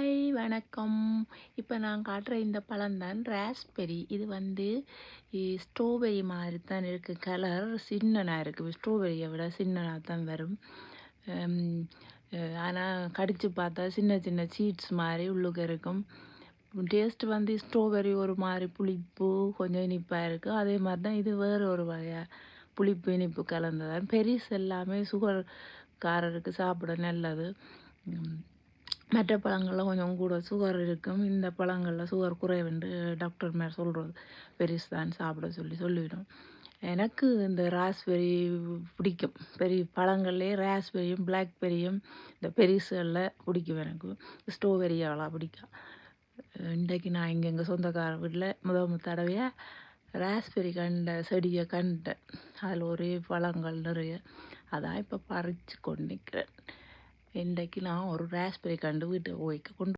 Hi வணக்கம். இப்போ நான் காட்டுற இந்த பழம் தான் ராஸ்பெரி. இது ஸ்ட்ராபெரி மாதிரி தான் இருக்குது. கலர் சின்னனாக இருக்குது. ஸ்ட்ராபெரியை விட சின்னனாக தான் வரும். ஆனால் கடித்து பார்த்தா சின்ன சின்ன சீட்ஸ் மாதிரி உள்ளுக்கு இருக்கும். டேஸ்ட் ஸ்ட்ராபெரி ஒரு மாதிரி புளிப்பு கொஞ்சம் இனிப்பாக இருக்குது. அதே மாதிரி தான் இது வேறு ஒரு வகையாக புளிப்பு இனிப்பு கலந்ததான். பெரிஸ் எல்லாமே சுகர்காரருக்கு சாப்பிட நல்லது. மற்ற பழங்களில் கொஞ்சம் கூட சுகர் இருக்கும். இந்த பழங்களில் சுகர் குறைவுண்டு டாக்டர் மேலே சொல்கிறது. பெரிஸ் தான் சாப்பிட சொல்லிவிடும். எனக்கு இந்த ராஸ்பெரி பிடிக்கும். பெரிய பழங்கள்லேயே ராஸ்பெரியும் பிளாக்பெரியும் இந்த பெரிஸ்களில் பிடிக்கும். எனக்கு ஸ்ட்ராபெரி அவ்வளோ பிடிக்கும். இன்றைக்கு நான் இங்கே எங்கள் சொந்தக்கார வீட்டில் முதல் தடவையாக ராஸ்பெரி செடியை கண்டேன். அதில் ஒரே பழங்கள் நிறைய. அதான் இப்போ பறித்து கொண்டு நிற்கிறேன். இன்றைக்கு நான் ஒரு ராஸ்பெரி வீட்டை கொண்டு